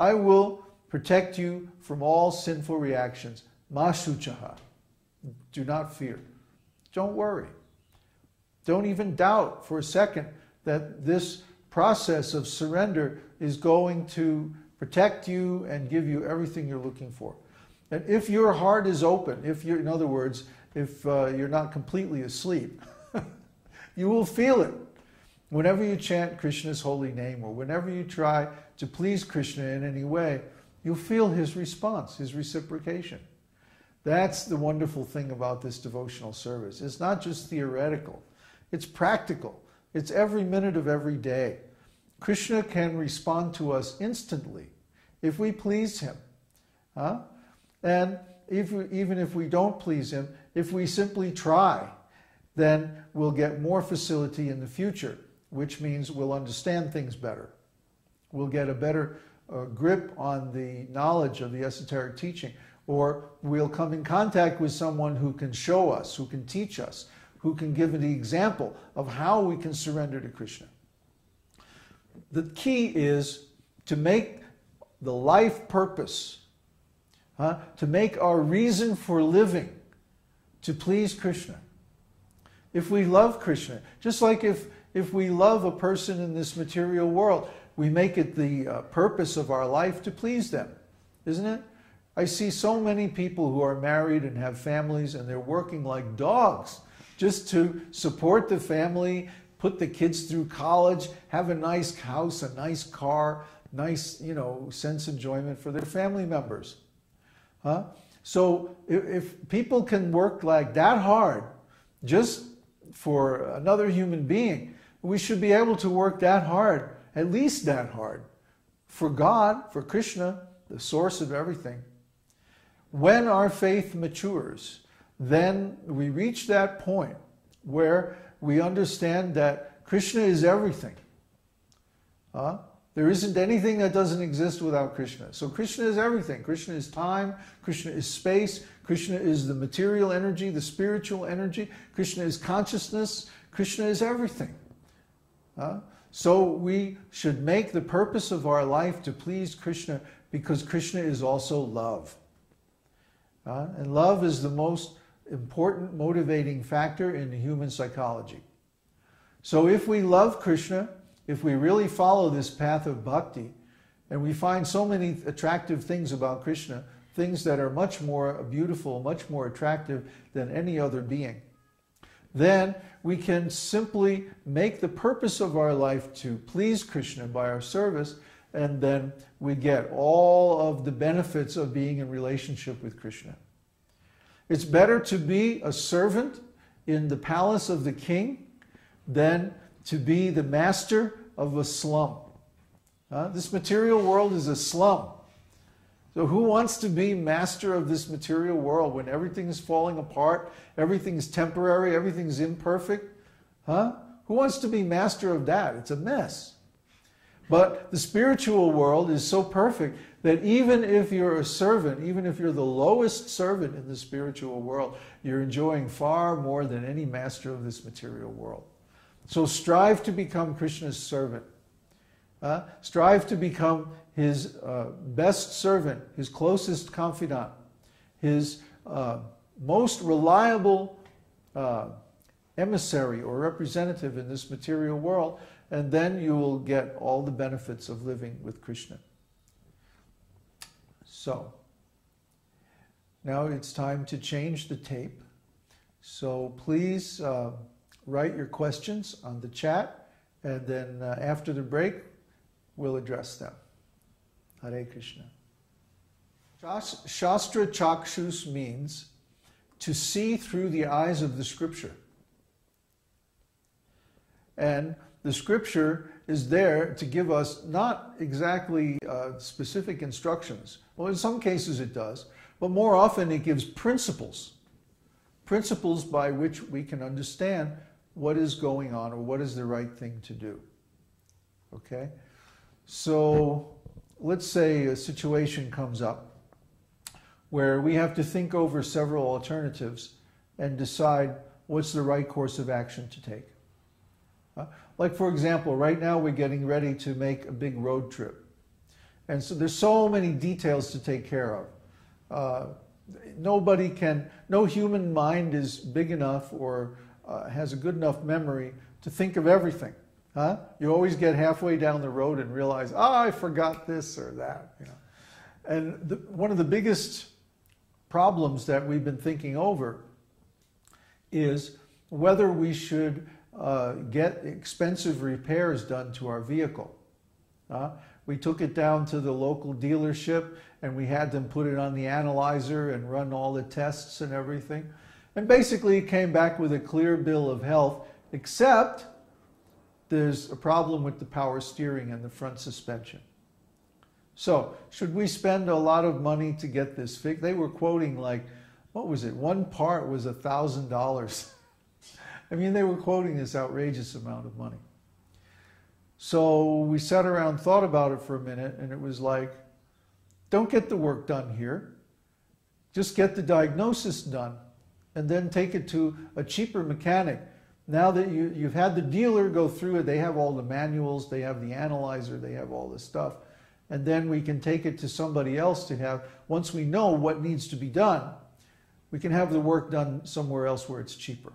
I will protect you from all sinful reactions. Ma shuchaha. Do not fear. Don't worry. Don't even doubt for a second that this process of surrender is going to protect you and give you everything you're looking for. And if your heart is open, if you're, in other words, if you're not completely asleep, you will feel it. Whenever you chant Krishna's holy name, or whenever you try to please Krishna in any way, you'll feel his response, his reciprocation. That's the wonderful thing about this devotional service. It's not just theoretical. It's practical. It's every minute of every day. Krishna can respond to us instantly if we please him. And even if we don't please him, if we simply try, then we'll get more facility in the future, which means we'll understand things better. We'll get a better grip on the knowledge of the esoteric teaching, or we'll come in contact with someone who can show us, who can teach us, who can give the example of how we can surrender to Krishna. The key is to make the life purpose, to make our reason for living, to please Krishna. If we love Krishna, just like if we love a person in this material world, we make it the purpose of our life to please them, isn't it? I see so many people who are married and have families, and they're working like dogs just to support the family, put the kids through college, have a nice house, a nice car, nice, sense enjoyment for their family members. So if people can work like that hard just for another human being, we should be able to work that hard, at least that hard, for God, for Krishna, the source of everything. When our faith matures, then we reach that point where we understand that Krishna is everything. There isn't anything that doesn't exist without Krishna. So Krishna is everything. Krishna is time. Krishna is space. Krishna is the material energy, the spiritual energy. Krishna is consciousness. Krishna is everything. So we should make the purpose of our life to please Krishna, because Krishna is also love. And love is the most important motivating factor in the human psychology. So if we love Krishna, if we really follow this path of bhakti, and we find so many attractive things about Krishna, things that are much more beautiful, much more attractive than any other being, then we can simply make the purpose of our life to please Krishna by our service, and then we get all of the benefits of being in relationship with Krishna. It's better to be a servant in the palace of the king than to be the master of a slum. This material world is a slum. So who wants to be master of this material world when everything is falling apart, everything is temporary, everything is imperfect? Who wants to be master of that? It's a mess. But the spiritual world is so perfect that even if you're a servant, even if you're the lowest servant in the spiritual world, you're enjoying far more than any master of this material world. So strive to become Krishna's servant. Strive to become his best servant, his closest confidant, his most reliable emissary or representative in this material world, and then you will get all the benefits of living with Krishna. So, now it's time to change the tape. So please write your questions on the chat, and then after the break, we'll address them. Hare Krishna. Shastra Chakshus means to see through the eyes of the scripture. And the scripture is there to give us not exactly specific instructions. Well, in some cases it does, but more often it gives principles. Principles by which we can understand what is going on or what is the right thing to do. Okay? So let's say a situation comes up where we have to think over several alternatives and decide what's the right course of action to take. Like, for example, right now we're getting ready to make a big road trip. And so there's so many details to take care of. No human mind is big enough or has a good enough memory to think of everything. Huh? You always get halfway down the road and realize, I forgot this or that. You know? And one of the biggest problems that we've been thinking over is whether we should get expensive repairs done to our vehicle. We took it down to the local dealership and we had them put it on the analyzer and run all the tests and everything. And basically it came back with a clear bill of health, except there's a problem with the power steering and the front suspension. So should we spend a lot of money to get this fixed? They were quoting like, what was it? One part was $1,000. I mean, they were quoting this outrageous amount of money. So we sat around, thought about it for a minute, and it was like, don't get the work done here. Just get the diagnosis done, and then take it to a cheaper mechanic. Now that you've had the dealer go through it, they have all the manuals, they have the analyzer, they have all this stuff. And then we can take it to somebody else to have, once we know what needs to be done, we can have the work done somewhere else where it's cheaper.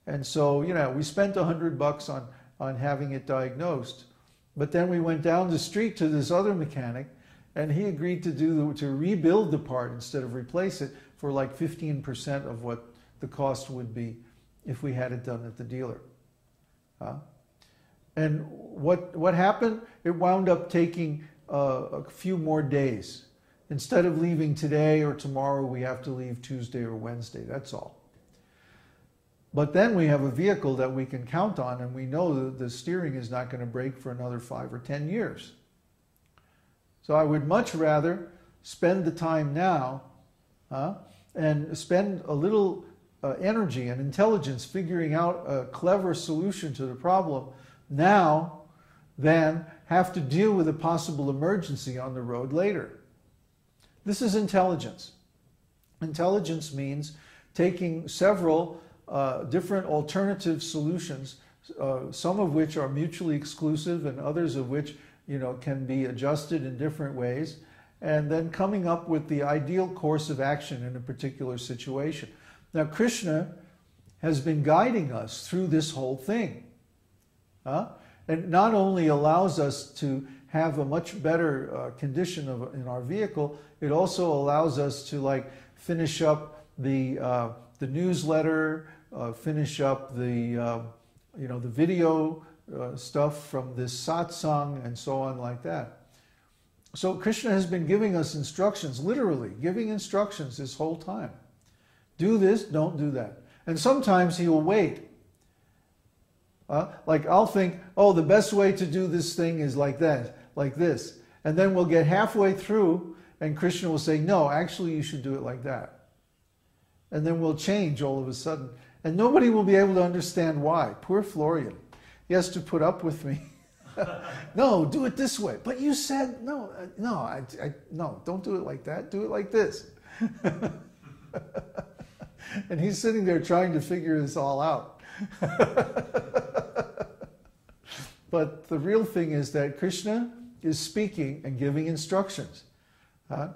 And so, we spent $100 on having it diagnosed. But then we went down the street to this other mechanic, and he agreed to rebuild the part instead of replace it for like 15% of what the cost would be if we had it done at the dealer. And what happened? It wound up taking a few more days. Instead of leaving today or tomorrow, we have to leave Tuesday or Wednesday. That's all. But then we have a vehicle that we can count on, and we know that the steering is not going to break for another 5 or 10 years. So I would much rather spend the time now and spend a little energy and intelligence figuring out a clever solution to the problem now than have to deal with a possible emergency on the road later. This is intelligence. Intelligence means taking several different alternative solutions, some of which are mutually exclusive and others of which can be adjusted in different ways, and then coming up with the ideal course of action in a particular situation. Now, Krishna has been guiding us through this whole thing. And not only allows us to have a much better condition in our vehicle, it also allows us to finish up the newsletter, finish up the video stuff from this satsang and so on like that. So Krishna has been giving us instructions, literally giving instructions this whole time. Do this, don't do that. And sometimes he will wait. Like I'll think, the best way to do this thing is like that, like this. And then we'll get halfway through and Krishna will say, no, actually you should do it like that. And then we'll change all of a sudden. And nobody will be able to understand why. Poor Florian. He has to put up with me. No, do it this way. But you said, no, don't do it like that. Do it like this. And he's sitting there trying to figure this all out. But the real thing is that Krishna is speaking and giving instructions.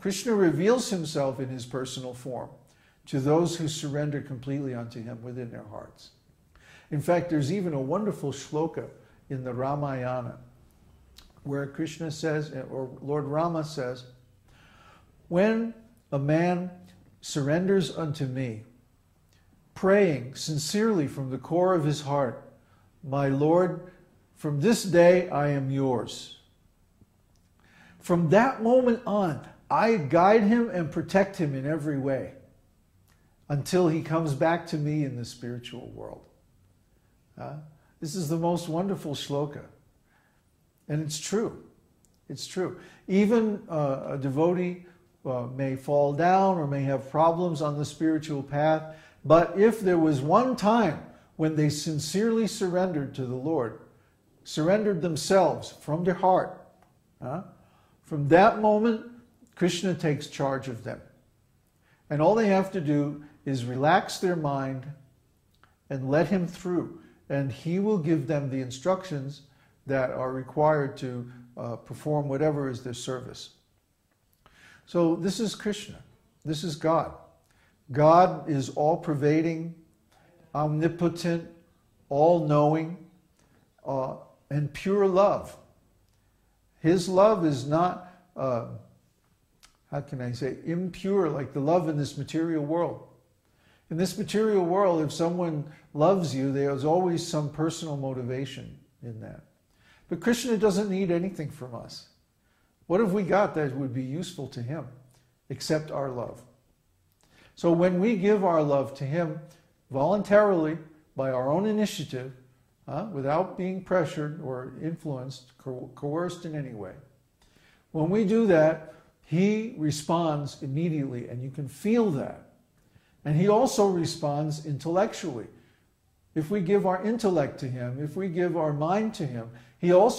Krishna reveals himself in his personal form to those who surrender completely unto him within their hearts. In fact, there's even a wonderful shloka in the Ramayana where Krishna says, or Lord Rama says, when a man surrenders unto me, praying sincerely from the core of his heart, my Lord, from this day I am yours. From that moment on, I guide him and protect him in every way until he comes back to me in the spiritual world. This is the most wonderful shloka. And it's true. It's true. Even a devotee may fall down or may have problems on the spiritual path, but if there was one time when they sincerely surrendered to the Lord, surrendered themselves from their heart, from that moment, Krishna takes charge of them. And all they have to do is relax their mind and let him through. And he will give them the instructions that are required to perform whatever is their service. So this is Krishna. This is God. God is all-pervading, omnipotent, all-knowing, and pure love. His love is not, how can I say, impure like the love in this material world. In this material world, if someone loves you, there's always some personal motivation in that. But Krishna doesn't need anything from us. What have we got that would be useful to him except our love? So when we give our love to him voluntarily, by our own initiative, without being pressured or influenced, coerced in any way, when we do that, he responds immediately, and you can feel that. And he also responds intellectually. If we give our intellect to him, if we give our mind to him, he also